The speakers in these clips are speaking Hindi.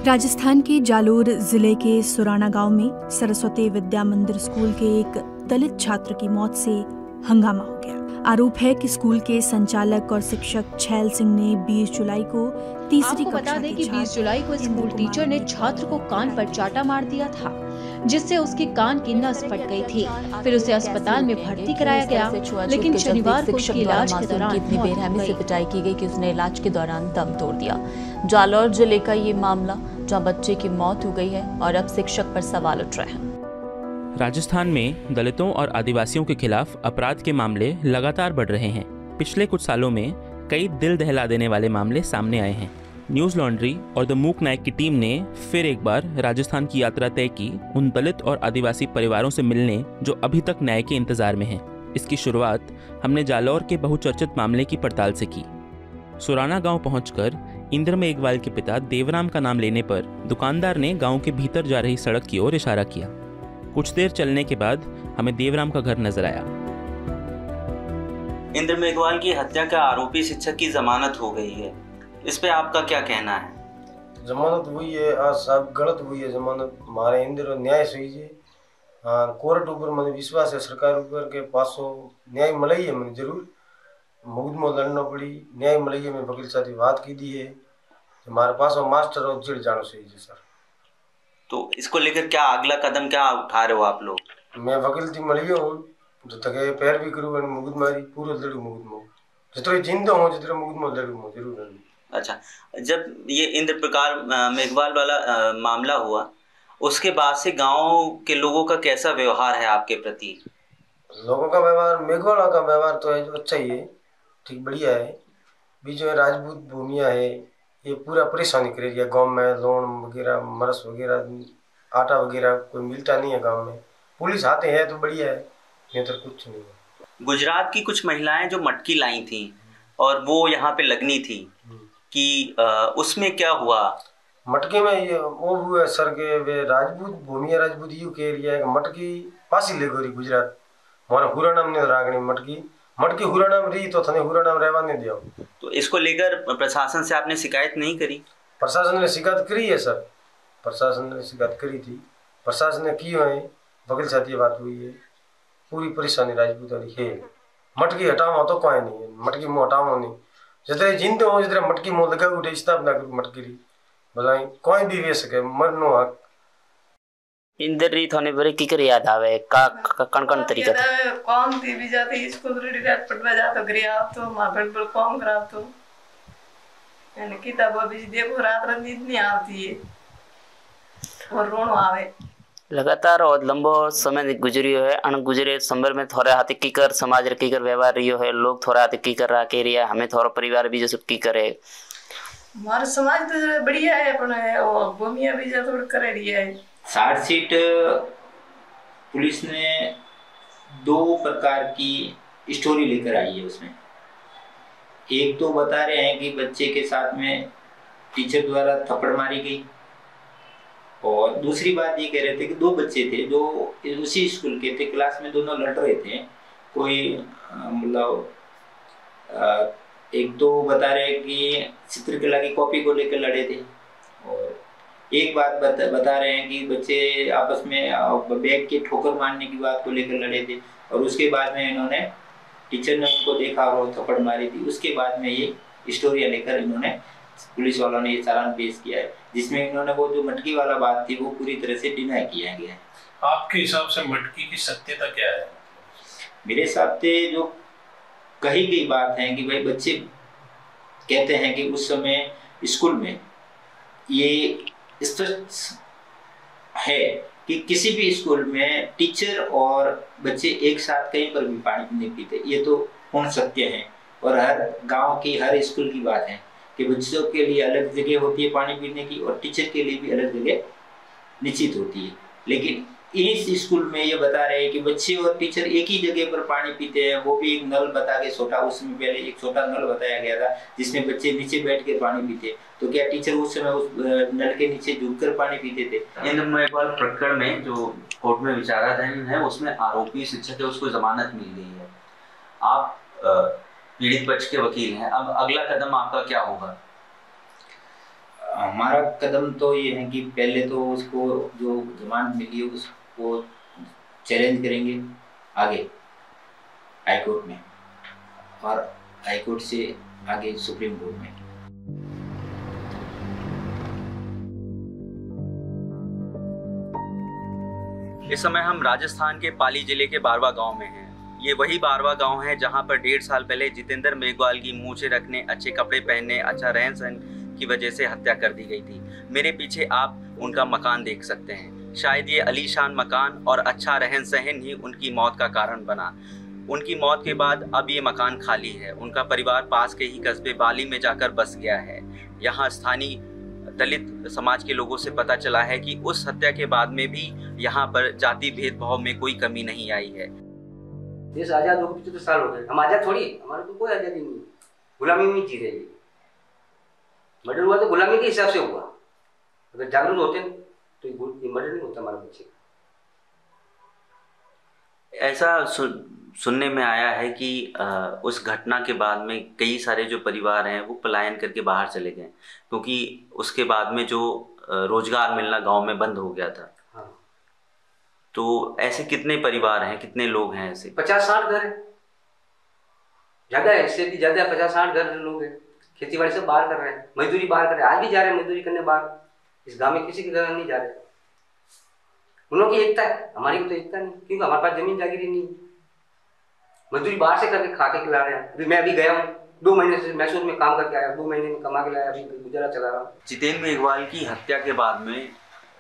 राजस्थान के जालोर जिले के सुराना गांव में सरस्वती विद्या मंदिर स्कूल के एक दलित छात्र की मौत से हंगामा हो गया। आरोप है कि स्कूल के संचालक और शिक्षक छैल सिंह ने 20 जुलाई को तीसरी कक्षा बता दें कि 20 जुलाई को स्कूल टीचर ने छात्र को कान पर चाटा मार दिया था, जिससे उसके कान की नस फट गई थी। फिर उसे अस्पताल में भर्ती कराया गया, लेकिन शनिवार को उसके इलाज के दौरान इतनी बेरहमी से पिटाई की गई कि उसने इलाज के दौरान दम तोड़ दिया। जालौर जिले का ये मामला, जहां बच्चे की मौत हो गई है और अब शिक्षक पर सवाल उठ रहे हैं। राजस्थान में दलितों और आदिवासियों के खिलाफ अपराध के मामले लगातार बढ़ रहे हैं। पिछले कुछ सालों में कई दिल दहला देने वाले मामले सामने आए हैं। न्यूज़ लॉन्ड्री और द मूक नायक की टीम ने फिर एक बार राजस्थान की यात्रा तय की उन दलित और आदिवासी परिवारों से मिलने जो अभी तक न्याय के इंतजार में हैं। इसकी शुरुआत हमने जालौर के बहुचर्चित मामले की पड़ताल से की। सुराना गांव पहुंचकर इंद्र मेघवाल के पिता देवराम का नाम लेने पर दुकानदार ने गांव के भीतर जा रही सड़क की ओर इशारा किया। कुछ देर चलने के बाद हमें देवराम का घर नजर आया। इंद्र मेघवाल की हत्या का आरोपी शिक्षक की जमानत हो गई है, इस पे आपका क्या कहना है? जमानत हुई है, आज सब गलत हुई है। जमानत हमारे इंद्र न्याय सही है। हाँ, कोर्ट ऊपर मैंने विश्वास है, सरकार ऊपर के पासों न्याय मिलाई है। मैंने जरूर मुकदमा लड़ना पड़ी, न्याय मिलाई है। मैं वकील साथ बात की दी है, हमारे पास मास्टर और जिड़ जाना सही है सर। तो इसको लेकर क्या अगला कदम क्या उठा रहे हो आप लोग? मैं वकील थी मिली हूँ, जो तक पैर भी करूँ मुकदमा पूरा लड़ू मुकदमा, जितना जिंदा हूँ जितना मुकदमा लड़ू जरूर लड़ू। अच्छा, जब ये इंद्र प्रकार मेघवाल वाला मामला हुआ, उसके बाद से गांव के लोगों का कैसा व्यवहार है आपके प्रति? लोगों का व्यवहार, मेघवाल का व्यवहार तो है जो अच्छा ही है, ठीक बढ़िया है। बीच में राजपूत भूमिया है, ये पूरा परेशानी कर रही है गाँव में। लोन वगैरह, मरस वगैरह, आटा वगैरह कोई मिलता नहीं है गाँव में। पुलिस आते हैं तो बढ़िया है, नहीं तो कुछ नहीं है। गुजरात की कुछ महिलाएं जो मटकी लाई थी और वो यहाँ पे लगनी थी कि उसमें क्या हुआ? मटके में ये वो हुआ सर के वे राजपूत भूमिया राजपूत यू के एरिया है, मटकी पासी ले गोरी गुजरात हमारा हुरा नाम ने रागनी मटकी हुरा नाम रही तो थने हुरा नाम रहवा नहीं दिया। तो इसको लेकर प्रशासन से आपने शिकायत नहीं करी? प्रशासन ने शिकायत करी है सर, प्रशासन ने शिकायत करी थी, प्रशासन ने की है, वकील साथ ये बात हुई है। पूरी परेशानी राजपूत वाली है। मटकी हटाओ तो कोई नहीं है, मटकी मुँह हटाओ नहीं, जितने जिंदे हो जितने मटकी मुँह लगा उठे स्थापना करूँ मटकी रही भलाई कोई भी वे सके मरनो हक। इंदर री थाने बरे की कर याद आवे का कण कण तरीका था कौन थी भी जाते स्कूल रेडी रात पटवा जातो घरे आवतो मागण पर कौन करावतो यानी किताब अभी देखो रात रात नींद नहीं आती है और रोनो आवे। लगातार और लंबो समय गुजरियो है। अन गुजरे संबर में थोड़ा हाथी की कर समाज रे की कर व्यवहार रियो है, लोग थोड़ा हाथी की कर रहा के रिया, हमें थोड़ा परिवार भी जो की करे। हमारा समाज तो बढ़िया है, अपन वो भूमिया भी जो थोड़ा करे रिया है। चार्जशीट पुलिस ने 2 प्रकार की स्टोरी लेकर आई है। उसमें एक तो बता रहे हैं कि बच्चे के साथ में टीचर द्वारा थप्पड़ मारी गई, और दूसरी बात ये कह रहे थे कि 2 बच्चे थे जो उसी स्कूल के थे, क्लास में दोनों लड़ रहे थे। कोई मतलब एक तो बता रहे कि चित्रकला की कॉपी को लेकर लड़े थे, और एक बात बता रहे हैं कि बच्चे आपस में बैग के ठोकर मारने की बात को लेकर लड़े थे, और उसके बाद में इन्होंने टीचर ने उनको देखा और थप्पड़ मारी थी। उसके बाद में ये स्टोरी लेकर इन्होंने पुलिस वालों ने ये चालान पेश किया है, जिसमें इन्होंने वो जो मटकी वाला बात थी वो पूरी तरह से डिनाई किया गया है। आपके हिसाब से मटकी की सत्यता क्या है? मेरे हिसाब से जो कही गई बात है कि भाई बच्चे कहते हैं कि उस समय स्कूल में ये स्पष्ट है कि किसी भी स्कूल में टीचर और बच्चे एक साथ कहीं पर भी पानी नहीं पीते। ये तो पूर्ण सत्य है, और हर गांव की हर स्कूल की बात है कि बच्चों के लिए अलग जगह होती है पानी पीने की, और टीचर के लिए भी अलग जगह निश्चित होती है। लेकिन इस स्कूल में ये बता रहे हैं कि बच्चे और टीचर एक ही जगह पर पानी पीते हैं, वो भी एक नल बता के छोटा, उसमें पहले एक छोटा नल बताया गया था जिसमें बच्चे नीचे बैठ के पानी पीते। तो क्या टीचर उस समय उस नल के नीचे झुककर पानी पीते थे? इंद्र मेघवाल प्रकरण में जो कोर्ट में विचाराधीन है उसमें आरोपी शिक्षक है, उसको जमानत मिल गई है। आप पीड़ित पक्ष के वकील हैं, अब अगला कदम आपका क्या होगा? हमारा कदम तो ये है कि पहले तो उसको जो जमानत मिली है उसको चैलेंज करेंगे आगे हाई कोर्ट में और हाई कोर्ट से आगे सुप्रीम कोर्ट में। इस समय हम राजस्थान के पाली जिले के बारवा गांव में हैं। ये वही बारवा गांव है जहां पर 1.5 साल पहले जितेंद्र मेघवाल की मूछें रखने, अच्छे कपड़े पहनने, अच्छा रहन सहन की वजह से हत्या कर दी गई थी। मेरे पीछे आप उनका मकान देख सकते हैं। शायद ये अलीशान मकान और अच्छा रहन सहन ही उनकी मौत का कारण बना। उनकी मौत के बाद अब ये मकान खाली है। उनका परिवार पास के ही कस्बे बाली में जाकर बस गया है। यहाँ स्थानीय दलित समाज के लोगों से पता चला है कि उस हत्या के बाद में भी यहाँ पर जाति भेदभाव में कोई कमी नहीं आई है। देश आजाद हो 75 साल हो गए, हम आजाद थोड़ी, हमारे तो कोई आजादी नहीं, गुलामी में जी रहे। मर्डर हुआ तो गुलामी के हिसाब से हुआ, अगर जागरूक होते तो ये मर्डर नहीं होता हमारे बच्चे। ऐसा सुनने में आया है कि उस घटना के बाद में कई सारे जो परिवार हैं वो पलायन करके बाहर चले गए, क्योंकि उसके बाद में जो रोजगार मिलना गांव में बंद हो गया था। हाँ। तो ऐसे कितने परिवार हैं, कितने लोग हैं ऐसे? 50-60 घर है, ज्यादा है, इससे भी ज्यादा 50-60 घर लोग हैं। खेती बाड़ी से बाहर कर रहे हैं, मजदूरी बाहर कर रहे हैं, आज भी जा रहे हैं मजदूरी करने बाहर। इस गांव में किसी के घर नहीं जा रहे। उन लोगों की एकता है, हमारी तो एकता नहीं, क्योंकि हमारे पास जमीन जागीर नहीं। मजदूरी बाहर से करके खा के खिला रहे हैं। मैं अभी गया हूँ 2 महीने से मैसूर में काम करके आया, 2 महीने में कमा के लाया, अभी गुजारा चला रहा हूँ। जितेंद्र मेघवाल की हत्या के बाद में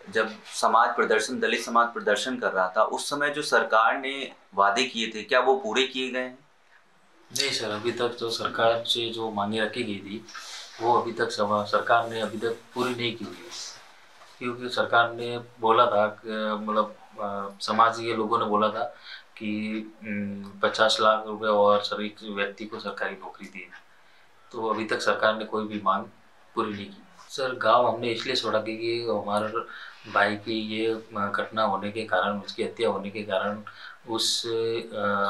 जब समाज प्रदर्शन, दलित समाज प्रदर्शन कर रहा था, उस समय जो सरकार ने वादे किए थे, क्या वो पूरे किए गए हैं? नहीं सर, अभी तक तो सरकार से जो मांगे रखी गई थी वो अभी तक सरकार ने अभी तक पूरी नहीं की हुई है। क्योंकि सरकार ने बोला था, मतलब समाज के लोगों ने बोला था कि 50 लाख रुपए और सभी व्यक्ति को सरकारी नौकरी दी, तो अभी तक सरकार ने कोई भी मांग पूरी नहीं की। सर गांव हमने इसलिए छोड़ा क्योंकि हमारे भाई की ये घटना होने के कारण, उसकी हत्या होने के कारण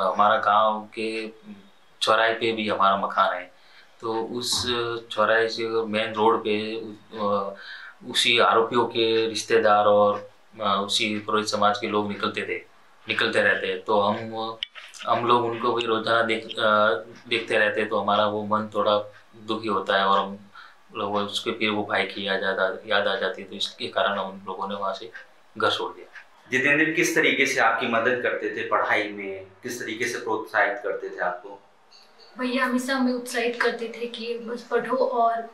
हमारा गांव के चौराहे पे भी हमारा मकान है, तो उस चौराहे से मेन रोड पे उसी आरोपियों के रिश्तेदार और उसी पुरोहित समाज के लोग निकलते रहते, तो हम लोग उनको भी रोजाना देखते रहते, तो हमारा वो मन थोड़ा दुखी होता है और हम लोग उसके फिर वो भाई की याद आ जाती है, तो इसके कारण हम लोगों ने वहाँ से घर छोड़ दिया। जितेंद्र किस तरीके से आपकी मदद करते थे पढ़ाई में, किस तरीके से प्रोत्साहित करते थे आपको? भैया हमेशा हमें उत्साहित करते थे कि बस पढ़ो और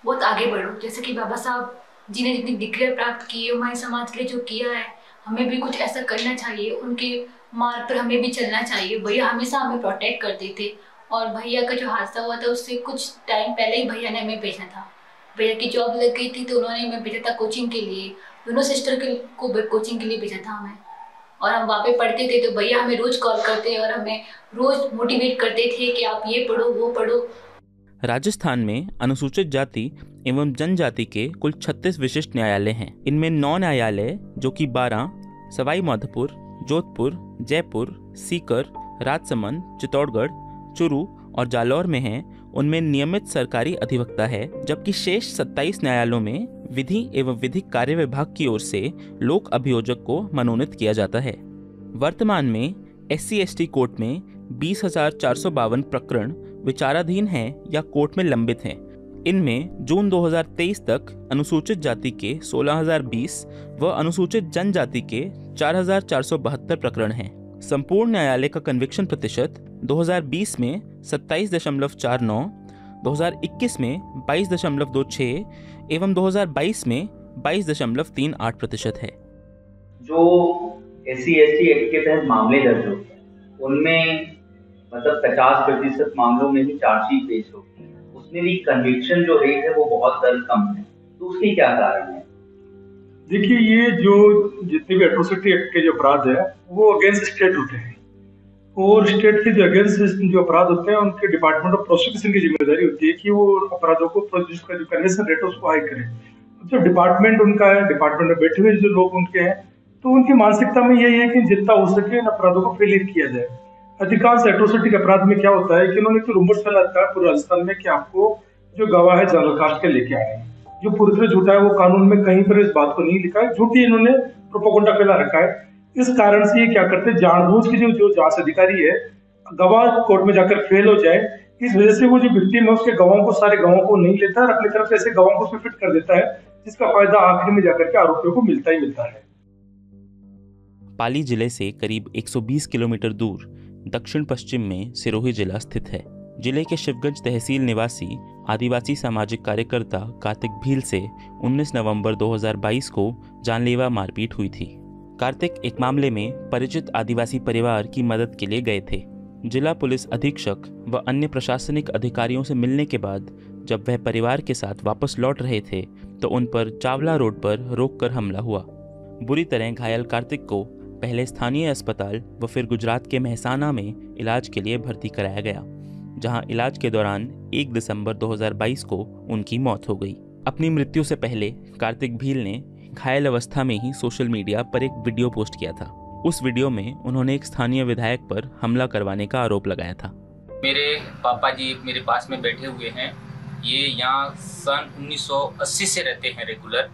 बहुत आगे बढ़ो। जैसे कि बाबा साहब जी ने जितनी डिग्रियाँ प्राप्त की है, हमारे समाज के लिए जो किया है, हमें भी कुछ ऐसा करना चाहिए, उनके मार्ग पर हमें भी चलना चाहिए। भैया हमेशा हमें प्रोटेक्ट करते थे। और भैया का जो हादसा हुआ था उससे कुछ टाइम पहले ही भैया ने हमें भेजा था। भैया की जॉब लग गई थी तो उन्होंने हमें भेजा था कोचिंग के लिए, दोनों सिस्टर को कोचिंग के लिए भेजा था हमें, और हम वहाँ पे पढ़ते थे। तो भैया हमें रोज कॉल करते और हमें रोज मोटिवेट करते थे कि आप ये पढ़ो वो पढ़ो। राजस्थान में अनुसूचित जाति एवं जनजाति के कुल 36 विशिष्ट न्यायालय हैं। इनमें 9 न्यायालय जो कि 12 सवाई माधोपुर, जोधपुर, जयपुर, सीकर, राजसमंद, चित्तौड़गढ़, चुरू और जालौर में हैं, उनमें नियमित सरकारी अधिवक्ता है, जबकि शेष 27 न्यायालयों में विधि एवं विधिक कार्य विभाग की ओर से लोक अभियोजक को मनोनीत किया जाता है। वर्तमान में SC/ST कोर्ट में 20,452 प्रकरण विचाराधीन हैं या कोर्ट में लंबित हैं। इनमें जून 2023 तक अनुसूचित जाति के 16,020 व अनुसूचित जनजाति के 4,472 प्रकरण हैं। संपूर्ण न्यायालय का कन्विक्शन प्रतिशत 2020 में 27.49, 2021 में 22.26 एवं 2022 में 22.38% है। जो SC/ST एक्ट के तहत मामले दर्ज होते हैं उनमें मतलब 50% मामलों में ही चार्जशीट पेश होती है, उसमें भी कन्विक्शन जो रेट है वो बहुत कम है, तो उसके क्या कारण है? देखिए, ये जो जितने भी एट्रोसिटी एक्ट के जो अपराध है वो अगेंस्ट स्टेट होते हैं, और स्टेट के जो अगेंस्ट जो अपराध होते हैं उनके डिपार्टमेंट ऑफ प्रोसिक्यूशन की जिम्मेदारी होती है कि वो अपराधों को जिसका जो कन्विक्शन रेट है उसको हाई करें। जो डिपार्टमेंट उनका है, डिपार्टमेंट में बैठे हुए जो लोग उनके हैं, तो उनकी मानसिकता में यही है कि जितना हो सके इन अपराधों को फेलियर किया जाए। अधिकांश एट्रोसिटी अपराध में क्या होता है कि उन्होंने तो रूमर्स फैलाता है पूरे राजस्थान में कि आपको जो गवाह है जनरल कास्ट के लेके आए हैं, जो पूरी तरह झूठा है, वो कानून में कहीं पर इस बात को नहीं लिखा है, झूठी इन्होंने प्रोपोगंडा फैला रखा है। इस कारण से ये क्या करते हैं, जानबूझ के जो जांच अधिकारी है, गवाह कोर्ट में जाकर फेल हो जाए, इस वजह से वो जो विक्टिम है उसके गवाहों को, सारे गवाहों को नहीं लेता है, अपनी तरफ से ऐसे गवाहों को उसमें फिट कर देता है, जिसका फायदा आखिर में जाकर के आरोपियों को मिलता ही मिलता है। पाली जिले से करीब 120 किलोमीटर दूर दक्षिण पश्चिम में सिरोही जिला स्थित है। जिले के शिवगंज तहसील निवासी आदिवासी सामाजिक कार्यकर्ता कार्तिक भील से 19 नवंबर 2022 को जानलेवा मारपीट हुई थी। कार्तिक एक मामले में परिचित आदिवासी परिवार की मदद के लिए गए थे। जिला पुलिस अधीक्षक व अन्य प्रशासनिक अधिकारियों से मिलने के बाद जब वह परिवार के साथ वापस लौट रहे थे तो उन पर चावला रोड पर रोककर हमला हुआ। बुरी तरह घायल कार्तिक को पहले स्थानीय अस्पताल व फिर गुजरात के मेहसाना में इलाज के लिए भर्ती कराया गया, जहां इलाज के दौरान 1 दिसंबर 2022 को उनकी मौत हो गई। अपनी मृत्यु से पहले कार्तिक भील ने घायल अवस्था में ही सोशल मीडिया पर एक वीडियो पोस्ट किया था। उस वीडियो में उन्होंने एक स्थानीय विधायक पर हमला करवाने का आरोप लगाया था। मेरे पापा जी मेरे पास में बैठे हुए हैं। ये यहाँ सन 1980 से रहते हैं रेगुलर।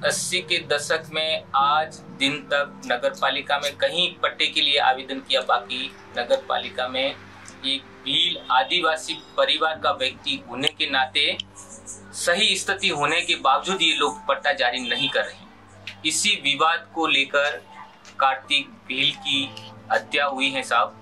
80 के दशक में आज दिन तक नगर पालिका में कहीं पट्टे के लिए आवेदन किया, बाकी नगर पालिका में एक भील आदिवासी परिवार का व्यक्ति होने के नाते सही स्थिति होने के बावजूद ये लोग पट्टा जारी नहीं कर रहे। इसी विवाद को लेकर कार्तिक भील की हत्या हुई है साहब।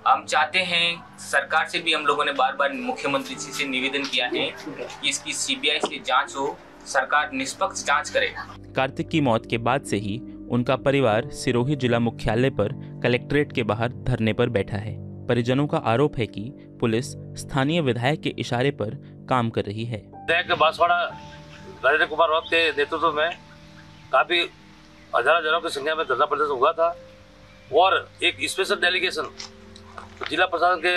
हम चाहते हैं, सरकार से भी हम लोगों ने बार बार मुख्यमंत्री जी से निवेदन किया है कि इसकी सीबीआई से जांच हो, सरकार निष्पक्ष जांच करे। कार्तिक की मौत के बाद से ही उनका परिवार सिरोही जिला मुख्यालय पर कलेक्ट्रेट के बाहर धरने पर बैठा है। परिजनों का आरोप है कि पुलिस स्थानीय विधायक के इशारे पर काम कर रही है। विधायक बांसवाड़ा राजेंद्र कुमार राउत के नेतृत्व में काफी हजारों की संख्या में धरना प्रदर्शन हुआ था और एक स्पेशल डेलीगेशन जिला प्रशासन के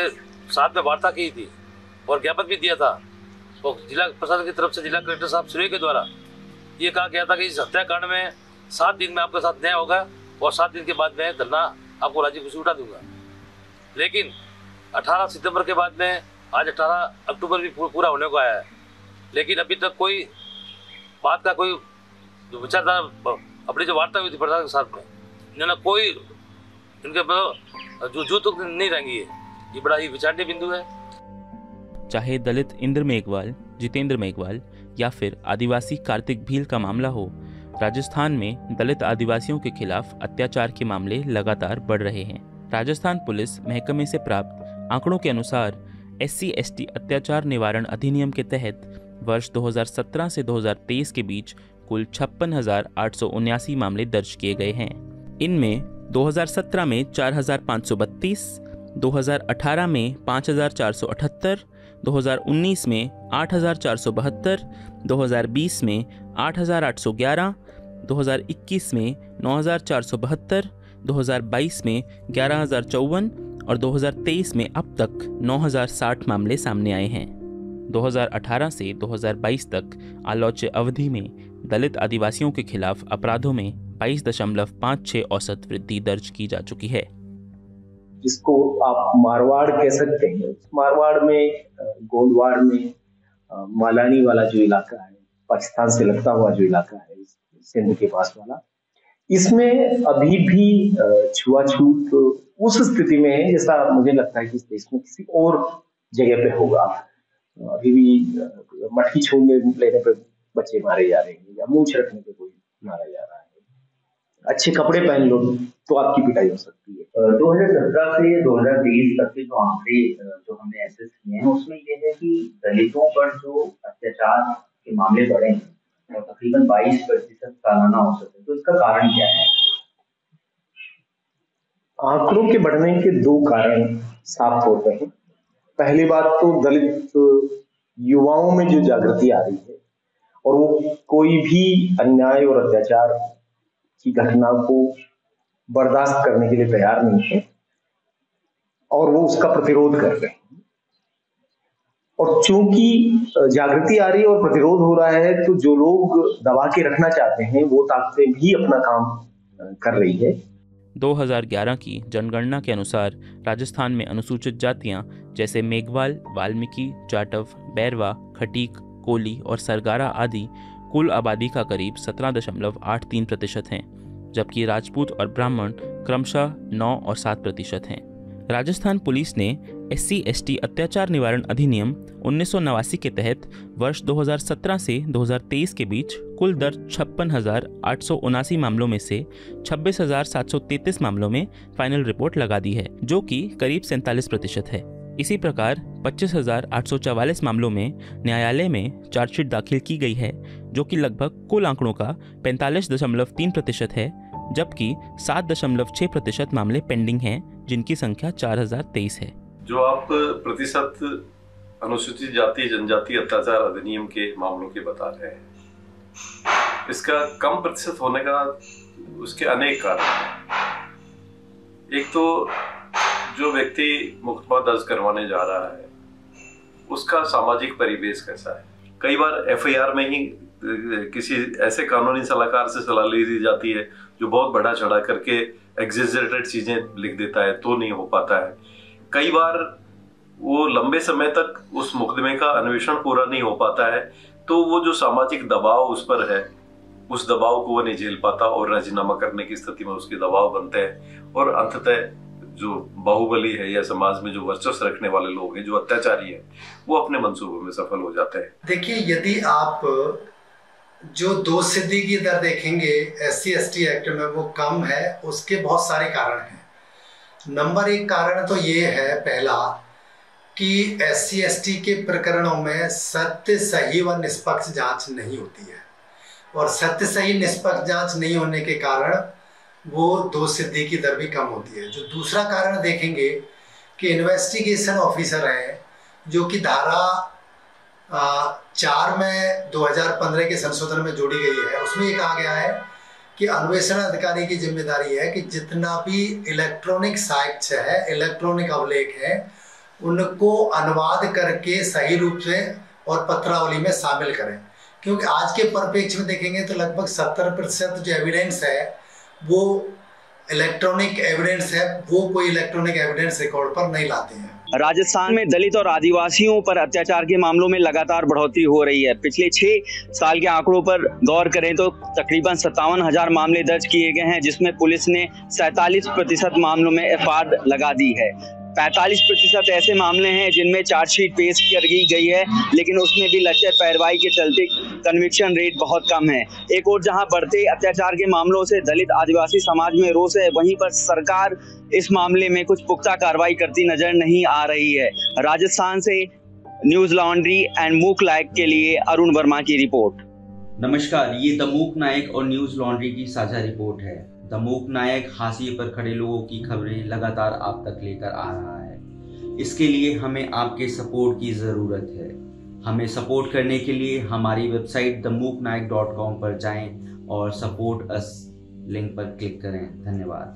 साथ में वार्ता की थी और ज्ञापन भी दिया था। तो जिला प्रशासन की तरफ से जिला कलेक्टर साहब सिरोही के द्वारा ये कहा गया था कि इस हत्याकांड में 7 दिन में आपके साथ न्याय होगा और 7 दिन के बाद मैं धरना आपको राजी खुशी उठा दूंगा। लेकिन 18 सितंबर के बाद में आज 18 अक्टूबर भी पूरा होने को आया है, लेकिन अभी तक कोई बात का कोई विचारधारा, अपनी जो वार्ता हुई थी प्रशासन के साथ में, इन्होंने कोई इनके जो तक नहीं रंगी है। ये बड़ा ही विचारणीय बिंदु है। चाहे दलित इंद्र मेघवाल, जितेंद्र मेघवाल या फिर आदिवासी कार्तिक भील का मामला हो, राजस्थान में दलित आदिवासियों के खिलाफ अत्याचार के मामले लगातार बढ़ रहे हैं। राजस्थान पुलिस महकमे से प्राप्त आंकड़ों के अनुसार SC/ST अत्याचार निवारण अधिनियम के तहत वर्ष 2017 से 2023 के बीच कुल 56,879 मामले दर्ज किए गए हैं। इनमें 2017 में 4,532, 2018 में 5,478, 2019 में 8,472, 2020 में 8,811, 2021 में 9,472, 2022 में 11,054 और 2023 में अब तक 9,060 मामले सामने आए हैं। 2018 से 2022 तक आलोच्य अवधि में दलित आदिवासियों के खिलाफ अपराधों में 22.56 औसत वृद्धि दर्ज की जा चुकी है। जिसको आप मारवाड़ कह सकते हैं, मारवाड़ में, गोंडवाड़ में, मालानी वाला जो इलाका है, पाकिस्तान से लगता हुआ जो इलाका है, सिंध के पास वाला, इसमें अभी भी छुआछूत उस स्थिति में है जैसा मुझे लगता है कि इस देश में किसी और जगह पे होगा। अभी भी मटकी छूने लेने पे बच्चे मारे जा रहे हैं या मूंछ रखने पे कोई मारा जा रहा है। अच्छे कपड़े पहन लो तो आपकी पिटाई हो सकती है। 2017 से 2023 तक के जो आंकड़े जो हमने एसेस किए हैं उसमें ये है कि दलितों पर जो अत्याचार के मामले बढ़े हैं और तकरीबन 22% सालाना औसत है, तो इसका कारण क्या है? आंकड़ों के बढ़ने के 2 कारण साफ होते हैं। पहली बात तो दलित युवाओं में जो जागृति आ रही है और वो कोई भी अन्याय और अत्याचार की घटना को बर्दाश्त करने के लिए तैयार नहीं है और वो उसका प्रतिरोध कर रहे हैं। और चूंकि जागृति आ रही है और प्रतिरोध हो रहा है तो जो लोग दबा के रखना चाहते हैं वो ताकतें भी अपना काम कर रही है। 2011 की जनगणना के अनुसार राजस्थान में अनुसूचित जातियां जैसे मेघवाल, वाल्मीकि, जाटव, बैरवा, खटीक, कोली और सरगारा आदि कुल आबादी का करीब 17.83% हैं, जबकि राजपूत और ब्राह्मण क्रमशः 9 और 7% हैं। राजस्थान पुलिस ने SC/ST अत्याचार निवारण अधिनियम 1989 के तहत वर्ष 2017 से 2023 के बीच कुल दर्ज 56,879 मामलों में से 26,733 मामलों में फाइनल रिपोर्ट लगा दी है, जो कि करीब 47% है। इसी प्रकार 25,844 मामलों में न्यायालय में चार्जशीट दाखिल की गई है, जो कि लगभग कुल आंकड़ों का 45.3% है, जबकि 7.6% मामले पेंडिंग हैं, जिनकी संख्या 4,023 है। जो आप प्रतिशत अनुसूचित जाति जनजाति अत्याचार अधिनियम के मामलों के बता रहे हैं, इसका कम प्रतिशत होने का उसके अनेक कारण हैं। एक तो जो व्यक्ति मुकदमा दर्ज करवाने जा रहा है उसका सामाजिक परिवेश कैसा है। कई बार FIR में ही किसी ऐसे कानूनी सलाहकार से सलाह ली जाती है जो बहुत बड़ा चढ़ा करके एग्जेजरेटेड चीजें लिख देता है, तो नहीं हो पाता है। कई बार वो लंबे समय तक उस मुकदमे का अन्वेषण पूरा नहीं हो पाता है, तो वो जो सामाजिक दबाव उस पर है, उस दबाव को वो नहीं झेल पाता और राजीनामा करने की स्थिति में उसके दबाव बनते हैं और अंततः जो बाहुबली है या समाज में जो वर्चस्व रखने वाले लोग हैं, जो अत्याचारी हैं, वो अपने मंसूबों में सफल हो जाते हैं। देखिए, यदि आप जो दोष सिद्धि की दर देखेंगे SC/ST एक्ट में वो कम है, उसके बहुत सारे कारण हैं। नंबर 1 कारण तो ये है पहला कि SC/ST के प्रकरणों में सत्य, सही व निष्पक्ष जांच नहीं होती है, और सत्य, सही, निष्पक्ष जांच नहीं होने के कारण वो दोष सिद्धि की दर भी कम होती है। जो दूसरा कारण देखेंगे कि इन्वेस्टिगेशन ऑफिसर हैं, जो कि धारा 4 में 2015 के संशोधन में जोड़ी गई है, उसमें ये कहा गया है कि अन्वेषण अधिकारी की जिम्मेदारी है कि जितना भी इलेक्ट्रॉनिक साक्ष्य है, इलेक्ट्रॉनिक अभिलेख है, उनको अनुवाद करके सही रूप से और पत्रावली में शामिल करें। क्योंकि आज के परिप्रेक्ष्य में देखेंगे तो लगभग 70% जो एविडेंस है वो इलेक्ट्रॉनिक एविडेंस है, वो कोई इलेक्ट्रॉनिक एविडेंस रिकॉर्ड पर नहीं लाते हैं। राजस्थान में दलित और आदिवासियों पर अत्याचार के मामलों में लगातार बढ़ोतरी हो रही है। पिछले 6 साल के आंकड़ों पर गौर करें तो तकरीबन 57,000 मामले दर्ज किए गए हैं, जिसमें पुलिस ने 47% मामलों में FIR लगा दी है। 45% ऐसे मामले हैं जिनमें चार्जशीट पेश की गई है, लेकिन उसमें भी लचर पैरवाई के चलते कन्विक्शन रेट बहुत कम है। एक और जहां बढ़ते अत्याचार के मामलों से दलित आदिवासी समाज में रोष है, वहीं पर सरकार इस मामले में कुछ पुख्ता कार्रवाई करती नजर नहीं आ रही है। राजस्थान से न्यूज लॉन्ड्री एंड मूक लायक के लिए अरुण वर्मा की रिपोर्ट। नमस्कार, ये द मूक नायक और न्यूज लॉन्ड्री की साझा रिपोर्ट है। द मूक नायक हाशिए पर खड़े लोगों की खबरें लगातार आप तक लेकर आ रहा है। इसके लिए हमें आपके सपोर्ट की ज़रूरत है। हमें सपोर्ट करने के लिए हमारी वेबसाइट themooknaik.com पर जाएं और सपोर्ट अस लिंक पर क्लिक करें। धन्यवाद।